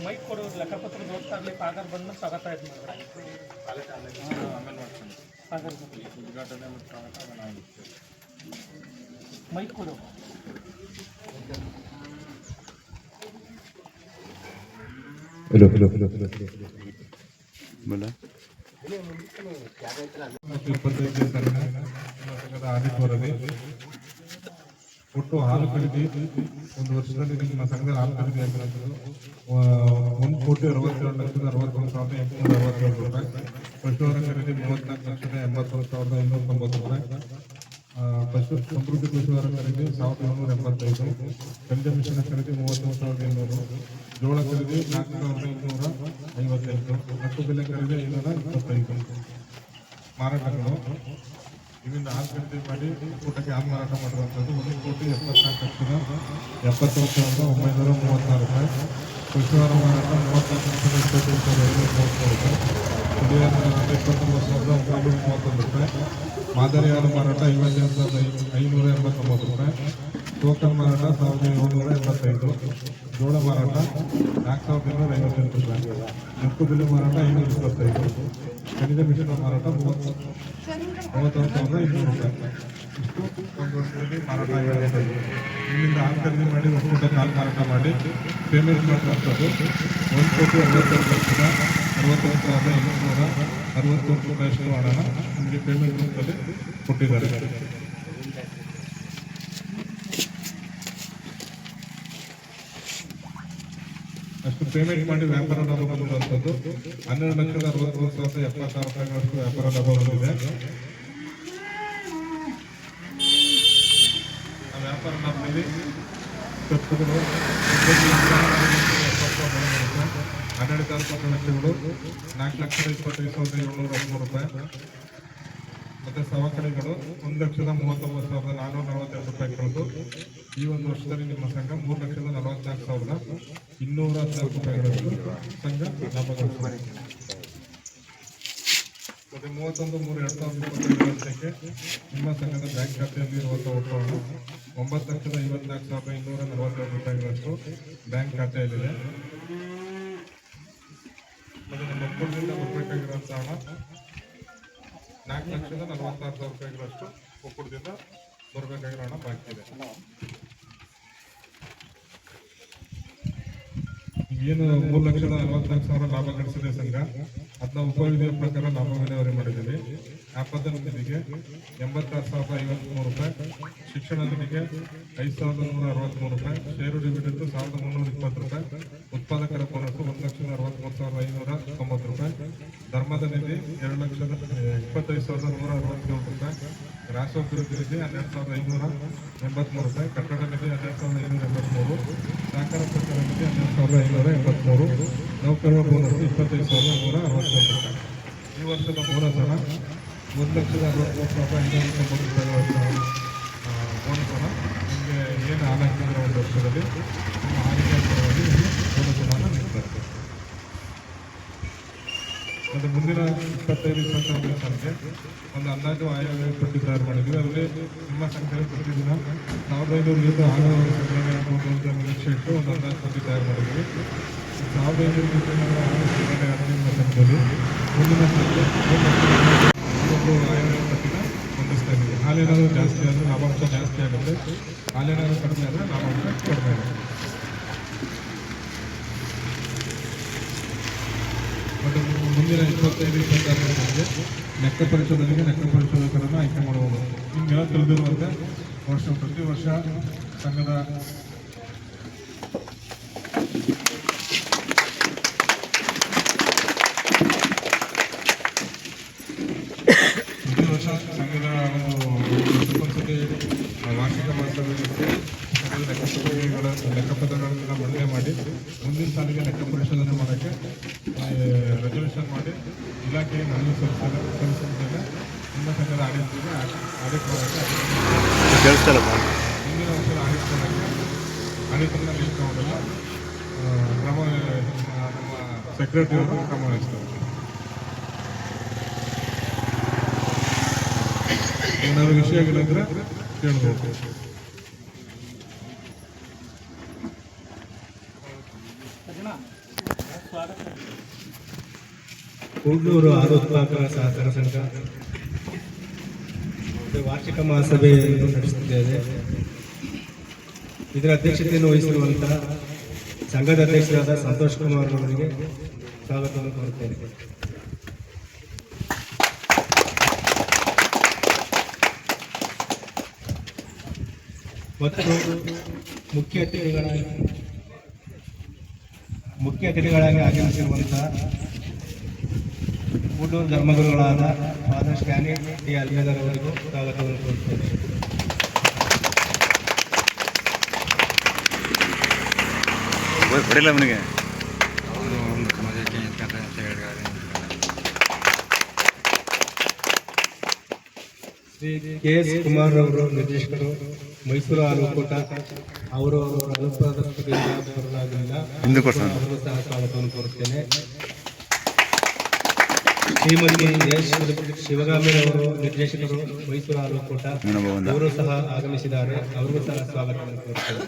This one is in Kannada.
ಮೈಕ್ ಕೊಡೋದು ಲೆಕ್ಕಪತ್ರ ಓದ್ತಾಗಲಿ ಪಾಗರ್ ಬಂದು ಸ್ವಾಗತ ಇದು ಮೈಕ್ ಕೊಡು ಒಟ್ಟು ಹಾಲು ಖರೀದಿ ಒಂದು ವರ್ಷದಲ್ಲಿ ನಿಮ್ಮ ಸಂಘದ ಹಾಲು ಖರೀದಿ ಆಗಿರೋದು 1,62,61,867 ರೂಪಾಯಿ. ಪಶುಹಾರ ಖರೀದಿ 34,81,590 ರೂಪಾಯಿ. ಪಶು ಸಮೃದ್ಧಿ ಪಶುಹಾರ ಖರೀದಿ 1,785. ಗಂಜ ಮಿಶ್ರಣ ಖರೀದಿ 33,200. ಜೋಳ ಖರೀದಿ 4,255. ನಕ್ಕು ಬೆಲೆ ಖರೀದಿ 525. ಮಾರಾಟಗಳು ಇವಿಂದ ಹಾಲು ಖರೀದಿ ಮಾಡಿ ಊಟಕ್ಕೆ ಹಾಲು ಮಾರಾಟ ಮಾಡುವಂಥದ್ದು 1,74,71,936 ರೂಪಾಯಿ. ಪಶುಹಾರ ಮಾರಾಟ 34,25,530 ರೂಪಾಯಿ. ಕುಡಿಯುವ ಮಾರಾಟ 29,931 ರೂಪಾಯಿ. ಮಾದರಿ ಹಾಲು ಮಾರಾಟ 57,589 ರೂಪಾಯಿ. ಟೋಕನ್ ಮಾರಾಟ 1,785. ಜೋಳ ಮಾರಾಟ 4,258 ರೂಪಾಯಿ. ನಕ್ಕು ಬೆಲೆ ಮಾರಾಟ 525. ಖನಿಜ ಮಿಶ್ರಣ ಮಾರಾಟ 31,200 ರೂಪಾಯಿ. ಇಷ್ಟು ಒಂದು ವರ್ಷದಲ್ಲಿ ಮಾರಾಟ ಆಗಿರುತ್ತದೆ. ಇಲ್ಲಿಂದ ಹಾಲು ಖರೀದಿ ಮಾಡಿ ಒಕ್ಕೂಟಕ್ಕೆ ಹಾಲು ಮಾರಾಟ ಮಾಡಿ ಪೇಮೆಂಟ್ ಮಾಡುವಂಥದ್ದು 1,62,61,861 ರೂಪಾಯಿಯಷ್ಟು ಹಣನ ನಮಗೆ ಪೇಮೆಂಟ್ ರೂಪದಲ್ಲಿ ಕೊಟ್ಟಿದ್ದಾರೆ. ಅಷ್ಟು ಪೇಮೆಂಟ್ ಮಾಡಿ ವ್ಯಾಪಾರ ಲಾಭ ಬಂದಿರುವಂಥದ್ದು 12,63,76,000 ರೂಪಾಯಿಗಳಷ್ಟು ವ್ಯಾಪಾರ ಲಾಭ ಬಂದಿದೆ. ಆ ವ್ಯಾಪಾರ ಲಾಭದಲ್ಲಿ ಖರ್ಚುಗಳು 12,000 ಲಕ್ಷಗಳು 4,25,713 ರೂಪಾಯಿ. ಮತ್ತು ಸವಕಳಿಗಳು 1,39,442 ರೂಪಾಯಿ ಕಳೆದು ಈ ಒಂದು ವರ್ಷದಲ್ಲಿ ನಿಮ್ಮ ಸಂಘ 3,44,214 ರೂಪಾಯಿಗಳಷ್ಟು ಸಂಘ ಲಾಭ ಗಳಿಸಿದೆ. ಮತ್ತು 31/3/2025 ನಿಮ್ಮ ಸಂಘದ ಬ್ಯಾಂಕ್ ಖಾತೆಯಲ್ಲಿ ಇರುವಂಥ ಒಟ್ಟು ಹಣ 9,54,242 ರೂಪಾಯಿಗಳಷ್ಟು ಬ್ಯಾಂಕ್ ಖಾತೆಯಲ್ಲಿದೆ. ಮತ್ತು ನಮ್ಮ ಒಕ್ಕೂಟದಿಂದ ಬರಬೇಕಾಗಿರುವಂಥ ಹಣ 4,46,000 ರೂಪಾಯಿಗಳಷ್ಟು ಒಕ್ಕೂಟದಿಂದ ಬರಬೇಕಾಗಿರೋ ಹಣ ಬಾಕಿ ಇದೆ. ಏನು 3,44,000 ಲಾಭ ಗಳಿಸಿದೆ ಸಂಘ, ಅದನ್ನ ಉಪವಿಧಿಯ ಪ್ರಕಾರ ಲಾಭ ವಿಲೇವಾರಿ ಮಾಡಿದ್ದೀವಿ. ಆಪದ ನಿಧಿಗೆ 86,053 ರೂಪಾಯಿ, ಶಿಕ್ಷಣ ನಿಧಿಗೆ 5,163 ರೂಪಾಯಿ, ಷೇರು ಡಿವಿಡೆಂಟ್ 1,320 ರೂಪಾಯಿ, ಉತ್ಪಾದಕರ ಬೋನಸ್ 1,63,590 ರೂಪಾಯಿ, ಧರ್ಮದ ನಿಧಿ 2,25,167 ರೂಪಾಯಿ, ರಾಷ್ಟ್ರೋಭಿವೃದ್ಧಿ ನಿಧಿ 12,583 ರೂಪಾಯಿ, ಕಟ್ಟಡ ನಿಧಿ 12,583, ಸಹಕಾರ ಪ್ರಚಾರ ನಿಧಿ 12,583, ನೌಕರರ ಬೋನಸ್ 25,161 ರೂಪಾಯಿ. ಈ ವರ್ಷದ ಬೋನಸ್ ಹಣ 1,63,590 ರೂಪಾಯಿಗಳ ಬೋನಸ್ ಹಣ ನಿಮಗೆ ಏನು ಹಾಲಾಕಿದ್ರೆ ಒಂದು ವರ್ಷದಲ್ಲಿ ನಿಮ್ಮ ಹಾಲಿಗೆ ಬೋನಸ್ ಹಣ ನೀಡ್ತಾರೆ. ಮತ್ತು ಮುಂದಿನ 25-26 ಸಾಲಿಗೆ ಒಂದು ಅಂದಾಜು ಆಯವ್ಯಯ ಪಟ್ಟಿ ತಯಾರು ಮಾಡಿದ್ವಿ. ಅದರಲ್ಲಿ ನಿಮ್ಮ ಸಂಖ್ಯೆಯಲ್ಲಿ ಪ್ರತಿದಿನ 1,500 ಲೀಟರ್ ಹಾಲು ಸಂಗ್ರಹಣೆ ಆಗುವುದು ಅಂತ ನಿರೀಕ್ಷೆ ಇಟ್ಟು ಒಂದು ಅಂದಾಜು ಪಟ್ಟಿ ತಯಾರು ಮಾಡಿದ್ವಿ. 1,500 ಲೀಟರ್ ಹಾಲು ಸಂಗ್ರಹಣೆ ಆದ ನಿಮ್ಮ ಸಂಖ್ಯೆಯಲ್ಲಿ ಮುಂದಿನ ಸಂಖ್ಯೆ ಒಂದು ಆಯವ್ಯಯ ಪಟ್ಟಿನ ಹೊಂದಿಸ್ತಾ ಇದ್ದೀವಿ. ಹಾಲೇನಾದರೂ ಜಾಸ್ತಿ ಆದರೆ ಲಾಭಾಂಶ ಜಾಸ್ತಿ ಆಗುತ್ತೆ, ಹಾಲೇನಾದರೂ ಕಡಿಮೆ ಆದರೆ ಲಾಭಾಂಶ ಕಡಿಮೆ ಆಗುತ್ತೆ. ಮತ್ತು ಮುಂದಿನ 25-26 ಸಾಲಿಗೆ ಲೆಕ್ಕ ಪರಿಶೋಧನೆಗೆ ಲೆಕ್ಕ ಪರಿಶೋಧಕರನ್ನು ಆಯ್ಕೆ ಮಾಡಬಹುದು. ನಿಮಗೆಲ್ಲ ತಿಳಿದಿರುವಂತೆ ಪ್ರತಿ ವರ್ಷ ಸಂಘದ ಒಂದು ವಾರ್ಷಿಕ ಮಹೋತ್ಸವಕ್ಕೆ ಲೆಕ್ಕಪತ್ರಗಳನ್ನು ಮಂಡನೆ ಮಾಡಿ ಮುಂದಿನ ಸಾಲಿಗೆ ಲೆಕ್ಕ ಪರಿಶೋಧನೆ ಮಾಡೋಕ್ಕೆ ರೆಸಲ್ಯೂಷನ್ ಮಾಡಿ ಇಲಾಖೆಗೆ ನಾನು ಸಲ್ಲಿಸಿದ್ದೇನೆ. ನಿಮ್ಮ ಸಂಘದ ಆಡಳಿತಕ್ಕೆ ಆಡಿಟ್ ಮಾಡೋಕ್ಕೆ ಮುಂದಿನ ವರ್ಷದ ಆಡಿಟ್ ಮಾಡೋಕ್ಕೆ ಆಡಿಟನ್ನು ಲಿಸ್ಟ್ ಮಾಡೋಲ್ಲ ಕ್ರಮ ನಮ್ಮ ಸೆಕ್ರೆಟರಿಯವರು ಕ್ರಮ ವಹಿಸ್ತಾರೆ. ಏನಾದರೂ ವಿಷಯಗಳಿದ್ರೆ ಕೇಳ್ಬೋದು. ಕೂಡ್ಲೂರು ಹಾಲು ಉತ್ಪಾದಕರ ಸಹಕಾರ ಸಂಘ ವಾರ್ಷಿಕ ಮಹಾಸಭೆಯನ್ನು ನಡೆಸುತ್ತಿದ್ದೇವೆ. ಇದರ ಅಧ್ಯಕ್ಷತೆಯನ್ನು ವಹಿಸಿರುವಂತಹ ಸಂಘದ ಅಧ್ಯಕ್ಷರಾದ ಸಂತೋಷ್ ಕುಮಾರ್ ಅವರಿಗೆ ಸ್ವಾಗತವನ್ನು ಕೋರುತ್ತೇನೆ. ಮತ್ತು ಮುಖ್ಯ ಅತಿಥಿಗಳಾಗಿ ಆಗಮಿಸಿರುವಂತಹ ಕೂಡೂರು ಧರ್ಮಗುರುಗಳಾದ ಫಾದರ್ ಸ್ಟ್ಯಾನಿ ಟಿ ಅಲ್ಮೇದರ್ ಅವರಿಗೂ ಸ್ವಾಗತವನ್ನು ಕೋರುತ್ತೇನೆ. ಶ್ರೀ ಕೆ.ಎಸ್. ಕುಮಾರ್ ಅವರು ನಿರ್ದೇಶಕರು, ಮೈಸೂರು ಹಾಲು ಒಕ್ಕೂಟ. ಅವರು ಅನುತ್ಪಾದಕರಿಂದ ಬರಲಾಗಲಿಲ್ಲ, ಅವರು ಸಹ ಸ್ವಾಗತವನ್ನು ಕೋರುತ್ತೇನೆ. ಶ್ರೀಮತಿ ಎಸ್ ಶಿವಗಾಮಿರವರು ನಿರ್ದೇಶಕರು, ಮೈಸೂರು ಹಾಲು ಒಕ್ಕೂಟ. ಅವರು ಸಹ ಆಗಮಿಸಿದ್ದಾರೆ, ಅವರಿಗೂ ಸಹ ಸ್ವಾಗತವನ್ನು ಕೋರುತ್ತೇನೆ.